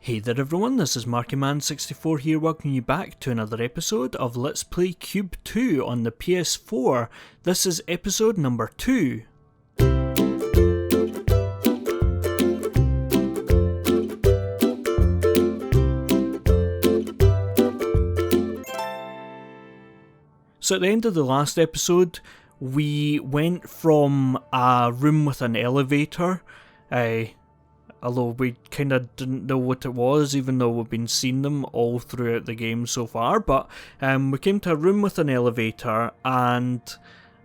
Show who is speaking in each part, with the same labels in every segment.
Speaker 1: Hey there everyone, this is MarkyMan64 here, welcoming you back to another episode of Let's Play Q.U.B.E 2 on the PS4. This is episode number 2. So at the end of the last episode, we went from a room with an elevator, although we kind of didn't know what it was, even though we've been seeing them all throughout the game so far. But we came to a room with an elevator, and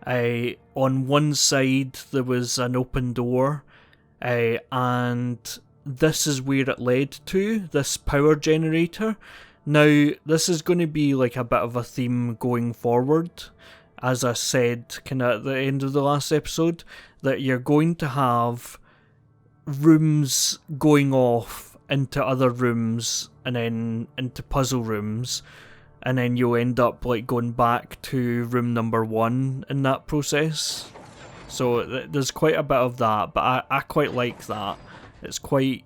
Speaker 1: on one side there was an open door, and this is where it led to, this power generator. Now, this is going to be like a bit of a theme going forward. As I said kind of at the end of the last episode, that you're going to have rooms going off into other rooms and then into puzzle rooms, and then you'll end up like going back to room number 1 in that process. So there's quite a bit of that, but I quite like that. It's quite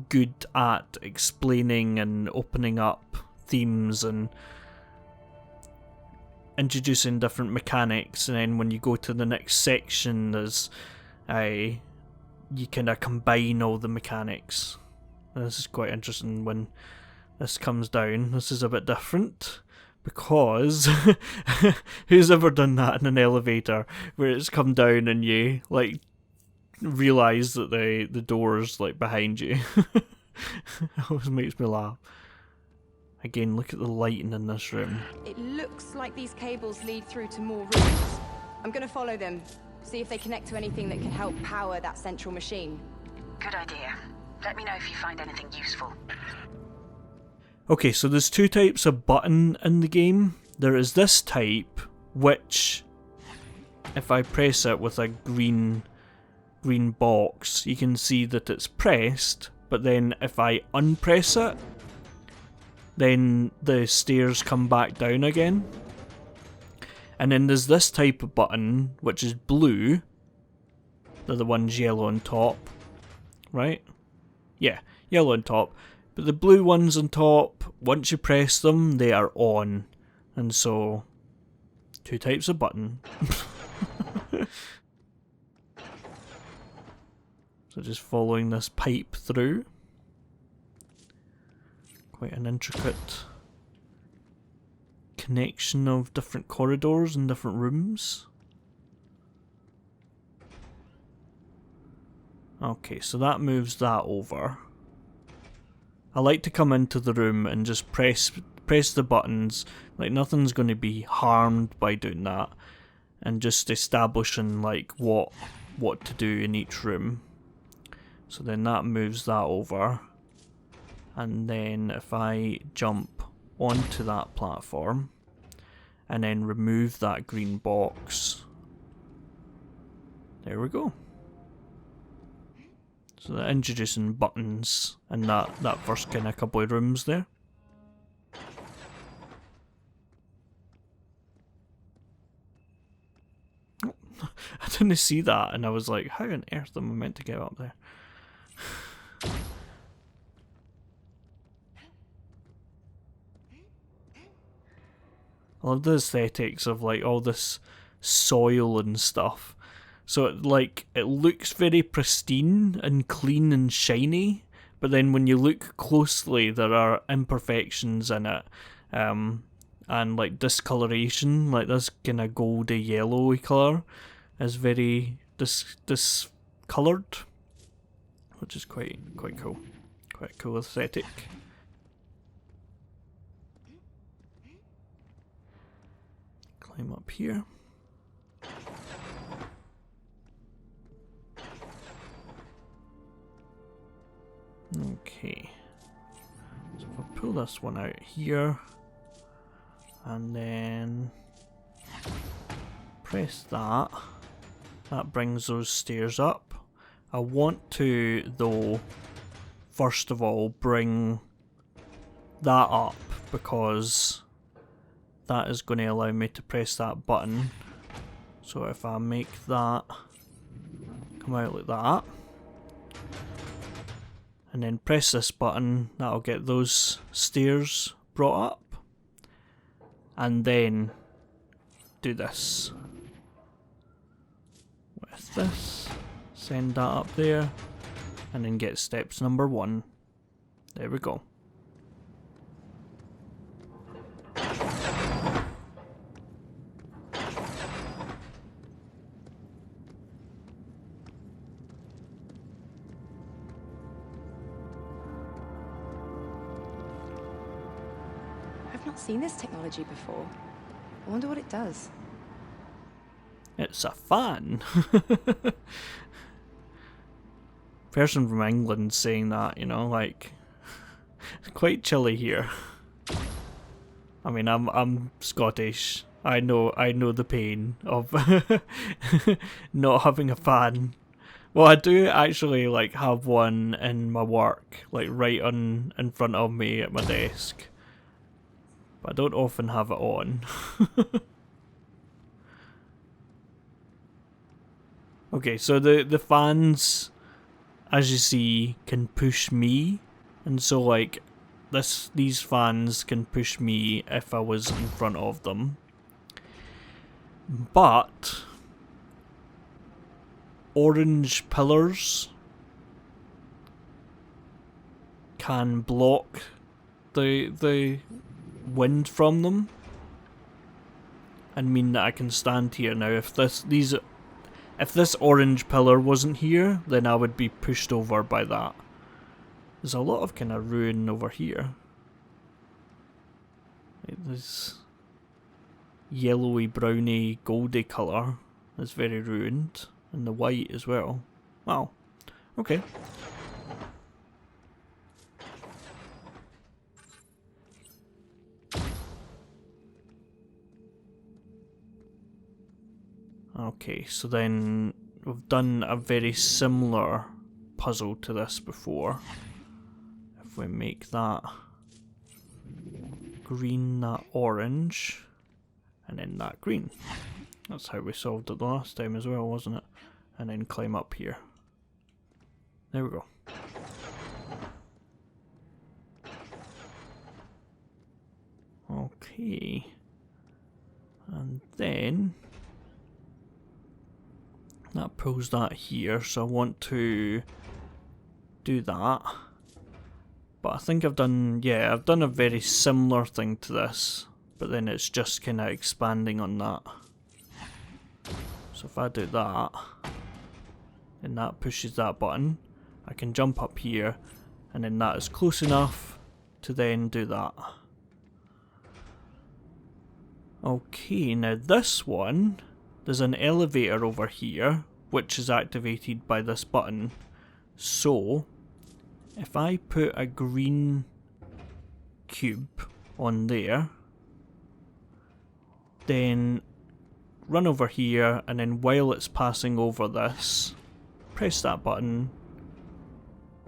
Speaker 1: good at explaining and opening up themes and introducing different mechanics, and then when you go to the next section there's you kind of combine all the mechanics. And this is quite interesting when this comes down. This is a bit different because who's ever done that in an elevator where it's come down and you like realise that the door's like behind you? It always makes me laugh. Again, look at the lighting in this room.
Speaker 2: It looks like these cables lead through to more rooms. I'm gonna follow them. See if they connect to anything that can help power that central machine.
Speaker 3: Good idea. Let me know if you find anything useful.
Speaker 1: Okay, so there's two types of button in the game. There is this type, which, if I press it with a green box, you can see that it's pressed, but then if I unpress it, then the stairs come back down again. And then there's this type of button, which is blue. They're the ones yellow on top, right? Yeah, yellow on top. But the blue ones on top, once you press them, they are on. And so, two types of button. So just following this pipe through. Quite an intricate connection of different corridors and different rooms. Okay, so that moves that over. I like to come into the room and just press the buttons, like nothing's going to be harmed by doing that, and just establishing like what to do in each room. So then that moves that over, and then if I jump onto that platform and then remove that green box, there we go. So they're introducing buttons in that first kind of couple of rooms there. Oh, I didn't see that and I was like, how on earth am I meant to get up there? I love the aesthetics of like all this soil and stuff. So it looks very pristine and clean and shiny, but then when you look closely there are imperfections in it, and like discoloration, like this kind of goldy yellowy colour is very discoloured, which is quite cool. Quite a cool aesthetic. Climb up here. Okay. So if I pull this one out here and then press that, that brings those stairs up. I want to, though, first of all bring that up because that is going to allow me to press that button. So if I make that come out like that, and then press this button. That'll get those stairs brought up. And then do this. With this, send that up there, and then get steps number 1. There we go.
Speaker 2: I've not seen this technology before. I wonder what it does.
Speaker 1: It's a fan. Person from England saying that, you know, like, it's quite chilly here. I mean, I'm Scottish. I know the pain of not having a fan. Well, I do actually like have one in my work, like right in front of me at my desk. But I don't often have it on. Okay, so the fans, as you see, can push me, and so like these fans can push me if I was in front of them. But orange pillars can block the wind from them and mean that I can stand here. Now if this orange pillar wasn't here, then I would be pushed over by that. There's a lot of kind of ruin over here. Like this yellowy, browny, goldy colour is very ruined. And the white as well. Wow. Okay. Okay, so then we've done a very similar puzzle to this before. If we make that green, that orange, and then that green. That's how we solved it the last time as well, wasn't it? And then climb up here. There we go. Okay. And then that pulls that here, so I want to do that. But I think I've done a very similar thing to this, but then it's just kind of expanding on that. So if I do that, and that pushes that button, I can jump up here, and then that is close enough to then do that. Okay, now this one, there's an elevator over here, which is activated by this button. So, if I put a green cube on there, then run over here, and then while it's passing over this, press that button,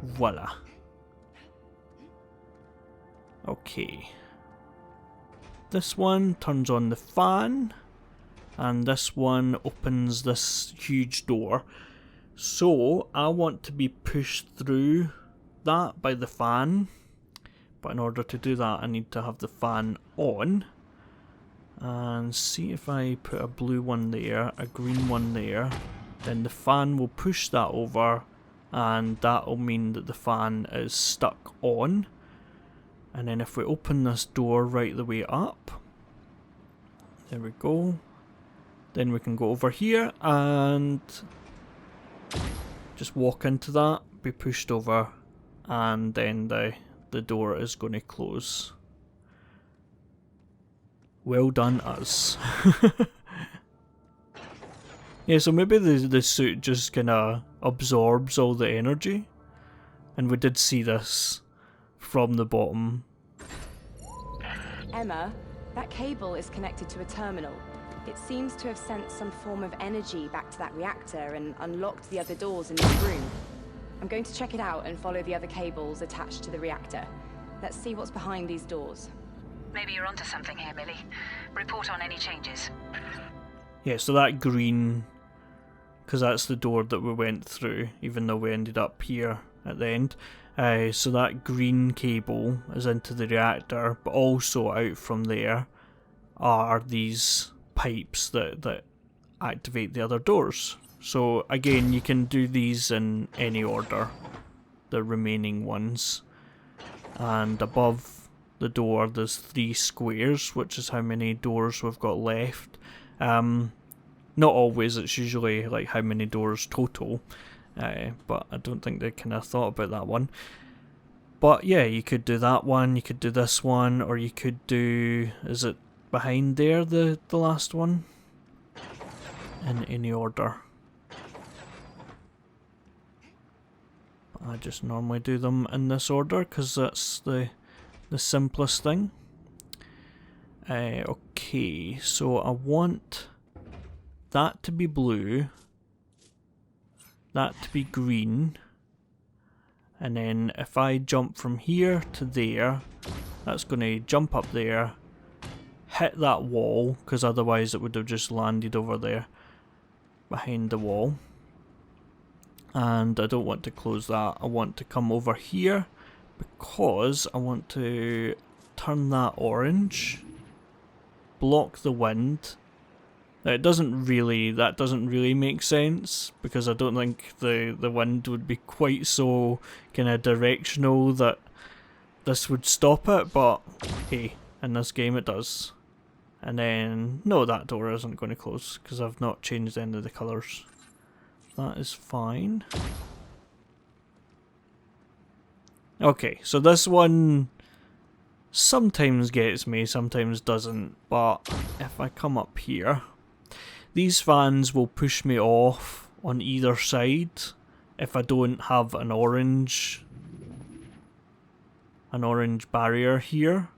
Speaker 1: voila. Okay. This one turns on the fan, and this one opens this huge door. So, I want to be pushed through that by the fan, but in order to do that I need to have the fan on. And see if I put a blue one there, a green one there, then the fan will push that over, and that will mean that the fan is stuck on. And then if we open this door right the way up, there we go, then we can go over here and just walk into that, be pushed over, and then the door is going to close. Well done us. Yeah, so maybe the suit just kind of absorbs all the energy, and we did see this from the bottom.
Speaker 2: Emma, that cable is connected to a terminal. It seems to have sent some form of energy back to that reactor and unlocked the other doors in this room. I'm going to check it out and follow the other cables attached to the reactor. Let's see what's behind these doors.
Speaker 3: Maybe you're onto something here, Millie. Report on any changes.
Speaker 1: Yeah, so that green, because that's the door that we went through, even though we ended up here at the end. So that green cable is into the reactor, but also out from there are these pipes that activate the other doors. So again, you can do these in any order, the remaining ones. And above the door there's 3 squares, which is how many doors we've got left. Not always, it's usually like how many doors total, but I don't think they kind of thought about that one. But yeah, you could do that one, you could do this one, or you could do, is it behind there, the last one? In any order. I just normally do them in this order because that's the simplest thing. Okay, so I want that to be blue, that to be green, and then if I jump from here to there, that's going to jump up there, hit that wall, because otherwise it would have just landed over there behind the wall. And I don't want to close that, I want to come over here because I want to turn that orange, block the wind. That doesn't really make sense, because I don't think the wind would be quite so kind of directional that this would stop it, but hey, in this game it does. And then, no, that door isn't going to close because I've not changed any of the colours. That is fine. Okay, so this one sometimes gets me, sometimes doesn't, but if I come up here, these fans will push me off on either side if I don't have an orange barrier here.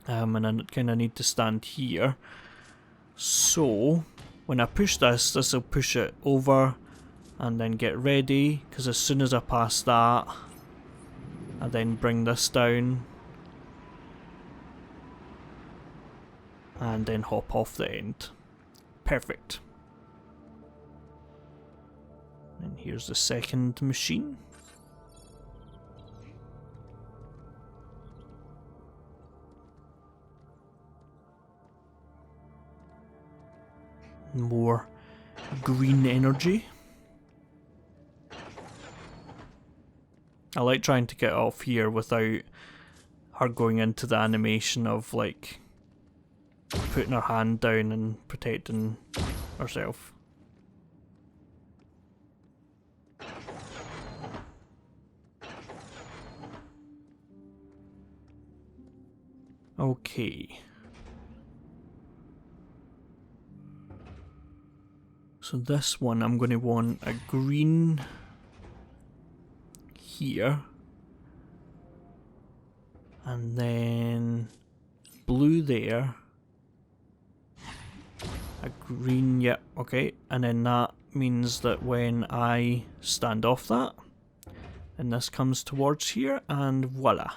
Speaker 1: And I kind of need to stand here. So when I push this will push it over and then get ready, because as soon as I pass that, I then bring this down and then hop off the end. Perfect. And here's the second machine. More green energy. I like trying to get off here without her going into the animation of like putting her hand down and protecting herself. Okay. So this one I'm going to want a green here. And then blue there. A green, yep, okay. And then that means that when I stand off that, and this comes towards here, and voila.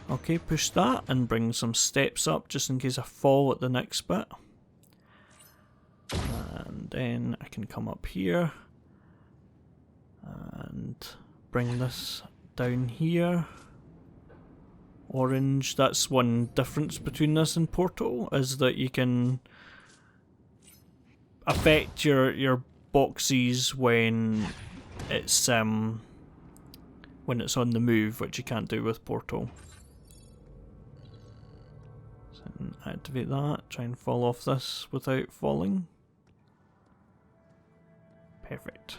Speaker 1: Okay, push that and bring some steps up just in case I fall at the next bit. And then I can come up here and bring this down here. Orange, that's one difference between this and Portal, is that you can affect your boxes when it's on the move, which you can't do with Portal. So activate that, try and fall off this without falling. Perfect.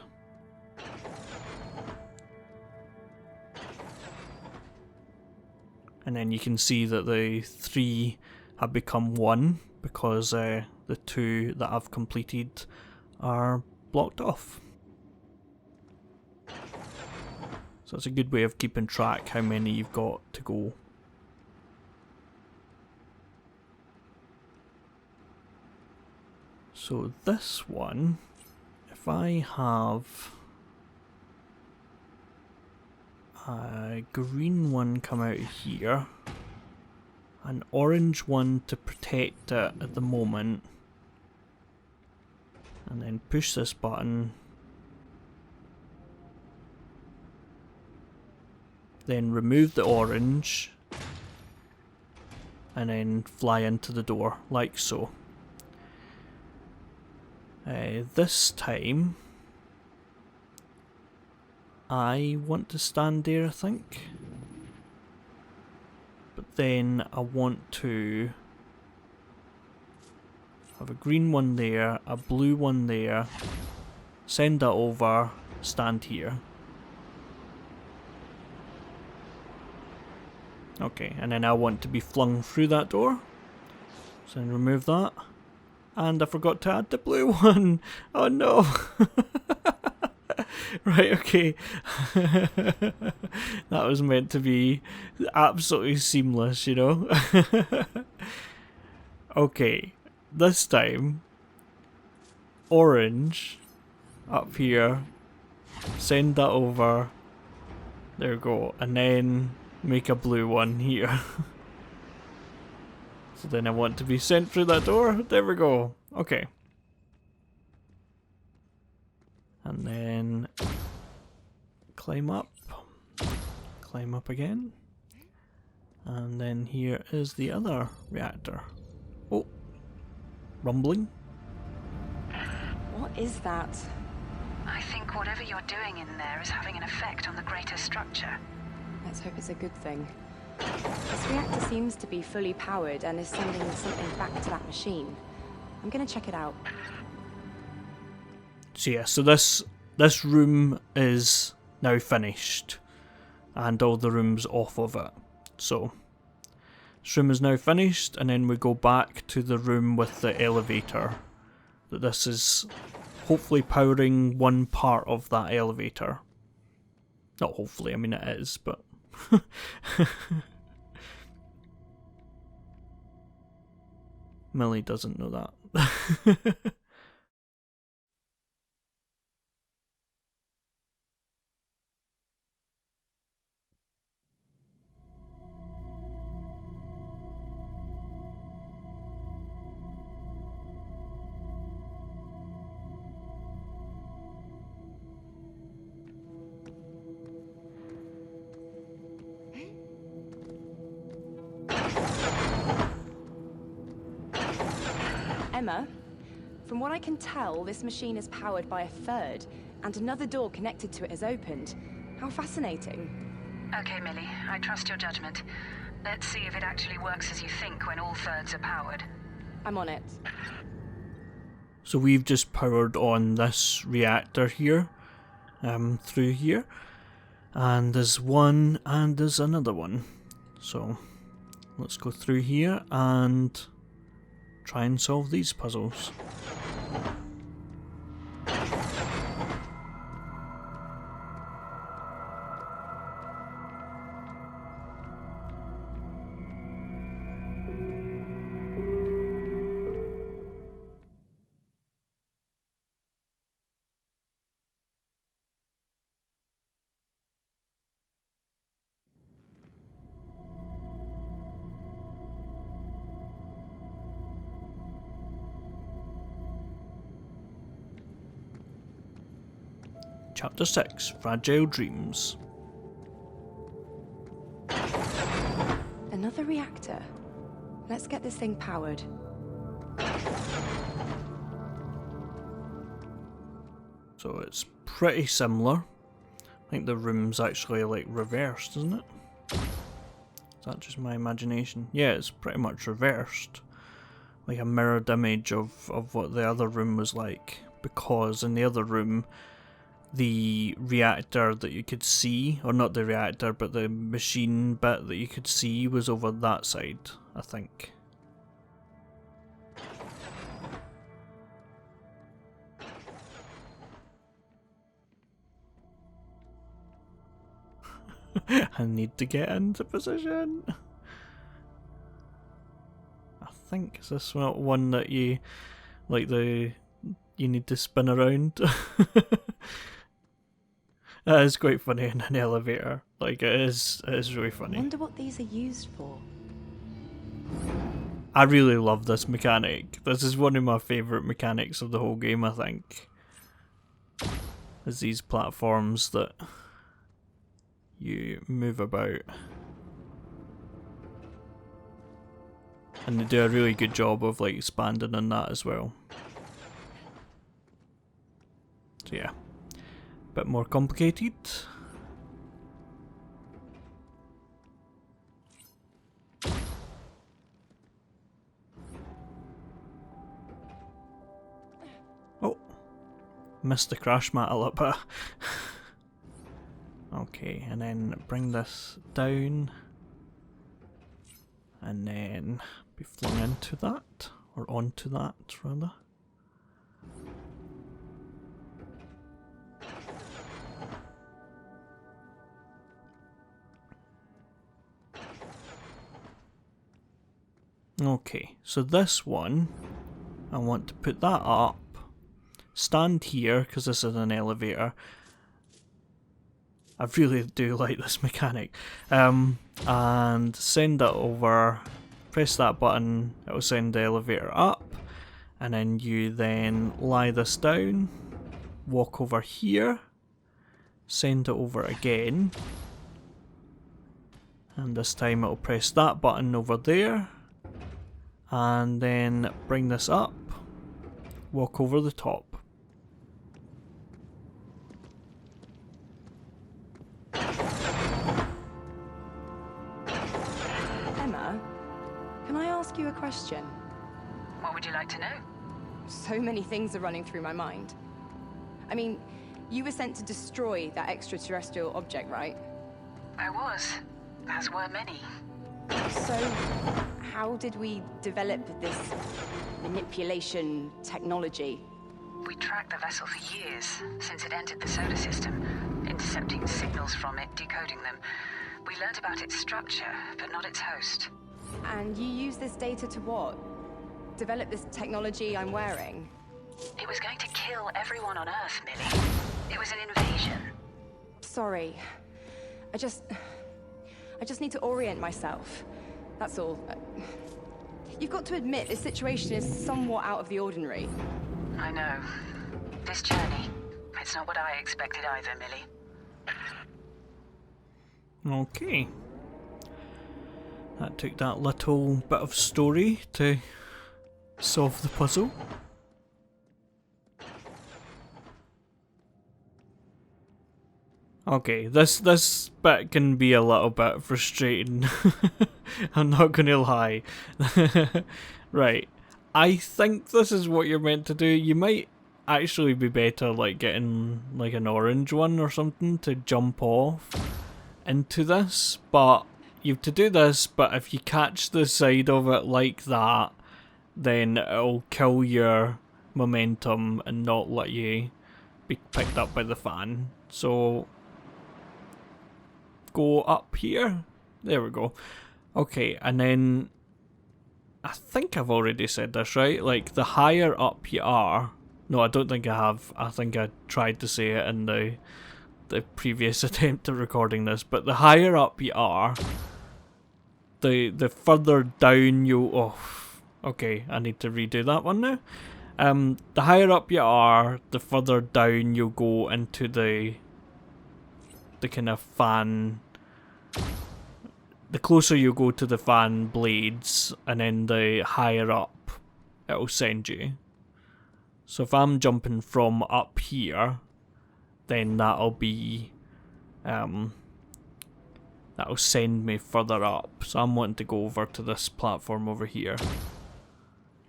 Speaker 1: And then you can see that the 3 have become 1 because the 2 that I've completed are blocked off. So it's a good way of keeping track how many you've got to go. So this one, if I have a green one come out here, an orange one to protect it at the moment, and then push this button, then remove the orange, and then fly into the door, like so. This time, I want to stand there, I think. But then I want to have a green one there, a blue one there, send that over, stand here. Okay, and then I want to be flung through that door. So then remove that. And I forgot to add the blue one. Oh no. Right, okay. That was meant to be absolutely seamless, you know? Okay, this time, orange up here, send that over. There we go. And then make a blue one here. So then I want to be sent through that door. There we go. Okay. And then climb up. Climb up again. And then here is the other reactor. Oh. Rumbling.
Speaker 2: What is that?
Speaker 3: I think whatever you're doing in there is having an effect on the greater structure.
Speaker 2: Let's hope it's a good thing. This reactor seems to be fully powered and is sending something back to that machine. I'm gonna check it out.
Speaker 1: So yeah, so this room is now finished, and all the rooms off of it. So this room is now finished, and then we go back to the room with the elevator. That this is hopefully powering one part of that elevator. Not hopefully, I mean it is, but Millie doesn't know that.
Speaker 2: Emma, from what I can tell, this machine is powered by a third, and another door connected to it has opened. How fascinating.
Speaker 3: Okay, Millie, I trust your judgment. Let's see if it actually works as you think when all thirds are powered.
Speaker 2: I'm on it.
Speaker 1: So we've just powered on this reactor here, through here, and there's one and there's another one. So let's go through here and try and solve these puzzles. Chapter 6, Fragile Dreams.
Speaker 2: Another reactor. Let's get this thing powered.
Speaker 1: So it's pretty similar. I think the room's actually like reversed, isn't it? Is that just my imagination? Yeah, it's pretty much reversed. Like a mirrored image of what the other room was like. Because in the other room, the reactor that you could see, or not the reactor, but the machine bit that you could see was over that side, I think. I need to get into position. I think, is this not one that you, like you need to spin around? That is quite funny in an elevator. Like, it is really funny.
Speaker 2: I wonder what these are used for.
Speaker 1: I really love this mechanic. This is one of my favourite mechanics of the whole game, I think. Is these platforms that you move about. And they do a really good job of like expanding on that as well. So yeah, a bit more complicated. Oh, missed the crash mat a little bit. Okay, and then bring this down. And then be flung into that, or onto that rather. Okay, so this one, I want to put that up, stand here, because this is an elevator. I really do like this mechanic. And send that over, press that button, it will send the elevator up, and then you then lie this down, walk over here, send it over again, and this time it will press that button over there, and then bring this up, walk over the top.
Speaker 2: Emma, can I ask you a question?
Speaker 3: What would you like to know?
Speaker 2: So many things are running through my mind. I mean, you were sent to destroy that extraterrestrial object, right?
Speaker 3: I was, as were many.
Speaker 2: So, how did we develop this manipulation technology?
Speaker 3: We tracked the vessel for years, since it entered the solar system, intercepting signals from it, decoding them. We learned about its structure, but not its host.
Speaker 2: And you use this data to what? Develop this technology I'm wearing?
Speaker 3: It was going to kill everyone on Earth, Millie. It was an invasion.
Speaker 2: Sorry. I just need to orient myself. That's all. You've got to admit, this situation is somewhat out of the ordinary.
Speaker 3: I know. This journey, it's not what I expected either, Millie.
Speaker 1: Okay. That took that little bit of story to solve the puzzle. Okay, this bit can be a little bit frustrating. I'm not gonna lie. Right. I think this is what you're meant to do. You might actually be better like getting like an orange one or something to jump off into this, but you have to do this, but if you catch the side of it like that, then it'll kill your momentum and not let you be picked up by the fan. So go up here. There we go. Okay, and then I think I've already said this, right? Like, the higher up you are... No, I don't think I have. I think I tried to say it in the previous attempt at recording this, but the higher up you are, the further down you... Oh, okay, I need to redo that one now. The higher up you are, the further down you'll go into the kind of fan... The closer you go to the fan blades, and then the higher up it'll send you. So if I'm jumping from up here, then that'll be... that'll send me further up. So I'm wanting to go over to this platform over here.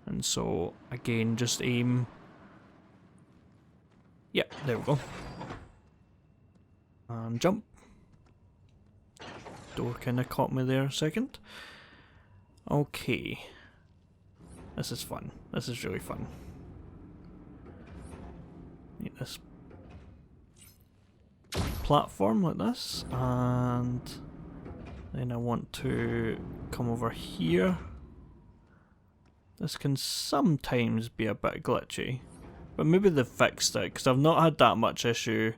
Speaker 1: And so, again, just aim... Yeah, there we go. And jump. Door kind of caught me there a second. Okay. This is fun. This is really fun. Need this platform like this, and then I want to come over here. This can sometimes be a bit glitchy, but maybe they've fixed it, because I've not had that much issue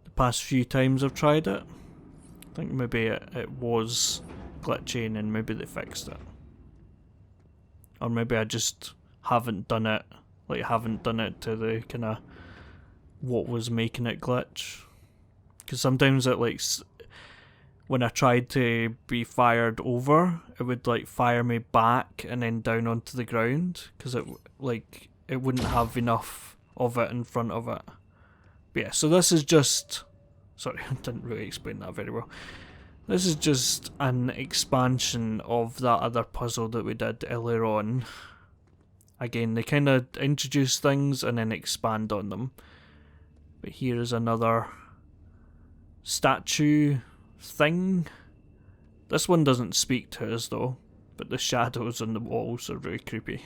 Speaker 1: the past few times I've tried it. I think maybe it was glitchy and then maybe they fixed it. Or maybe I just haven't done it, like haven't done it to the kind of what was making it glitch. Because sometimes it like, when I tried to be fired over, it would like fire me back and then down onto the ground, because it wouldn't have enough of it in front of it. But yeah, so this is just, sorry, I didn't really explain that very well. This is just an expansion of that other puzzle that we did earlier on. Again, they kind of introduce things and then expand on them. But here is another statue thing. This one doesn't speak to us though, but the shadows on the walls are very creepy.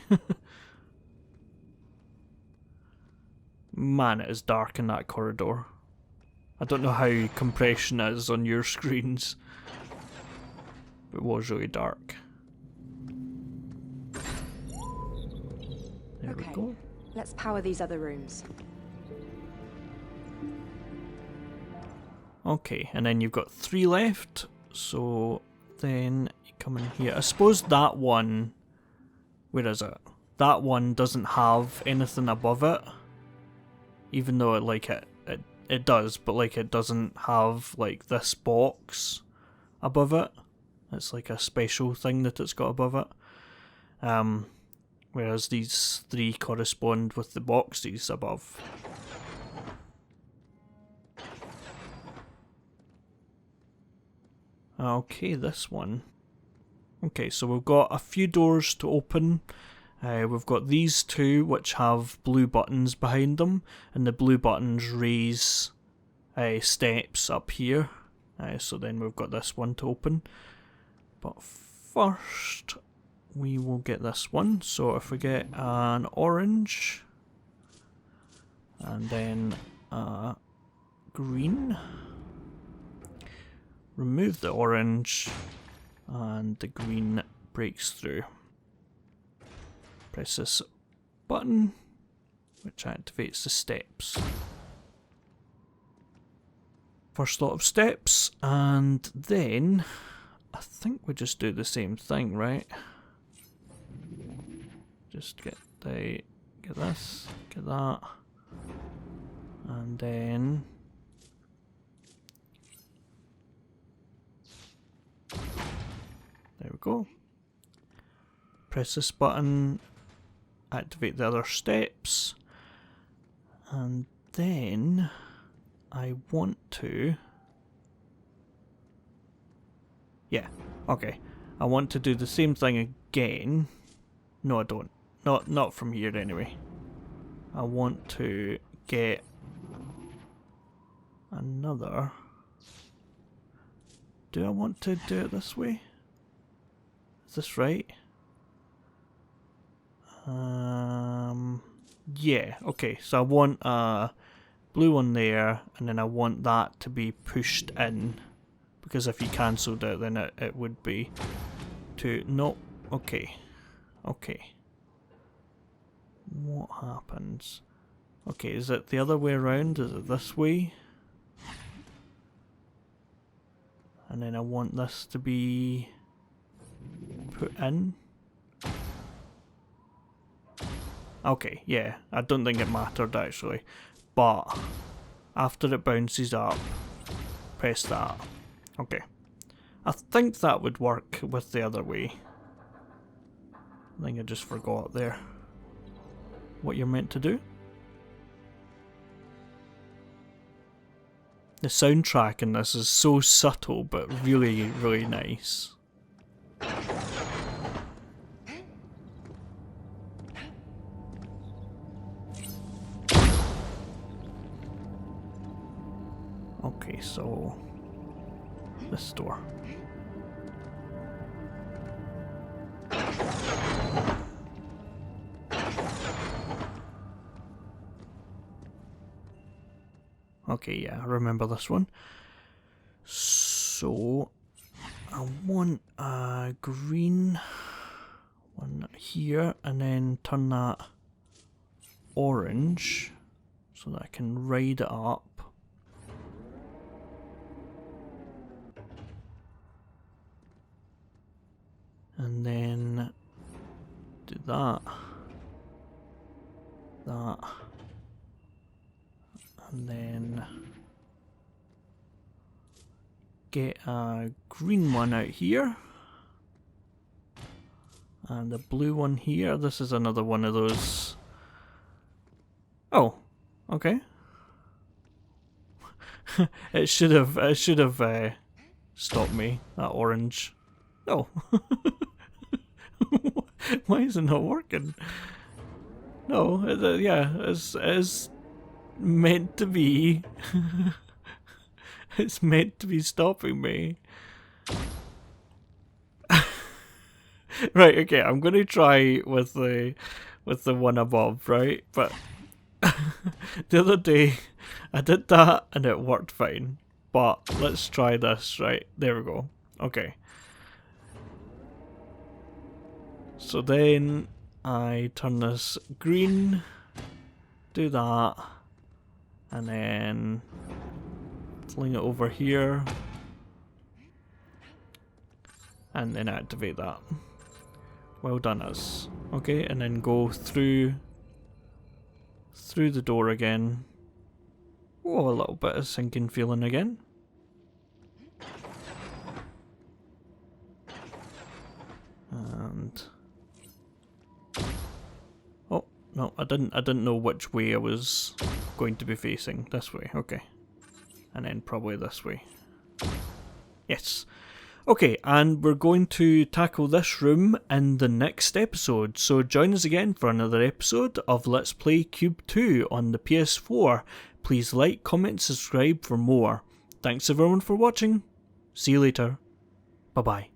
Speaker 1: Man, it is dark in that corridor. I don't know how compression is on your screens. It was really dark. There we go.
Speaker 2: Let's power these other rooms.
Speaker 1: Okay, and then you've got 3 left. So then you come in here. I suppose that one, where is it? That one doesn't have anything above it. Even though it does, but like it doesn't have like this box above it. It's like a special thing that it's got above it. Whereas these 3 correspond with the boxes above. Okay, this one. Okay, so we've got a few doors to open. We've got these 2 which have blue buttons behind them, and the blue buttons raise steps up here. So then we've got this one to open. But first, we will get this one. So if we get an orange, and then a green, remove the orange, and the green breaks through. Press this button, which activates the steps. First lot of steps, and then I think we just do the same thing, right? Just get this, get that, and then there we go. Press this button, activate the other steps, and then I want to, yeah, okay, I want to do the same thing again. No, I don't. Not from here anyway. I want to get another. Do I want to do it this way? Is this right? Yeah, okay, so I want a blue one there, and then I want that to be pushed in, because if you cancelled it, then it would be to, no, okay, what happens? Okay, is it the other way around? Is it this way? And then I want this to be put in. Okay, yeah, I don't think it mattered actually, but after it bounces up, press that. Okay, I think that would work with the other way. I think I just forgot there what you're meant to do. The soundtrack in this is so subtle but really, really nice. Okay, so this door. Okay, yeah, I remember this one. So I want a green one here, and then turn that orange so that I can ride it up. And then do that, and then get a green one out here. And a blue one here. This is another one of those. Oh, okay. it should have stopped me. That orange. No. Why is it not working? No, yeah, it's meant to be. It's meant to be stopping me. Right, okay, I'm gonna try with the one above, right? But the other day I did that and it worked fine. But let's try this, right? There we go. Okay. So then I turn this green, do that, and then fling it over here, and then activate that. Well done us. Okay, and then go through the door again. Oh, a little bit of sinking feeling again. And oh no, I didn't know which way I was going to be facing. This way, okay. And then probably this way. Yes. Okay, and we're going to tackle this room in the next episode, so join us again for another episode of Let's Play Cube 2 on the PS4. Please like, comment, subscribe for more. Thanks everyone for watching. See you later. Bye bye.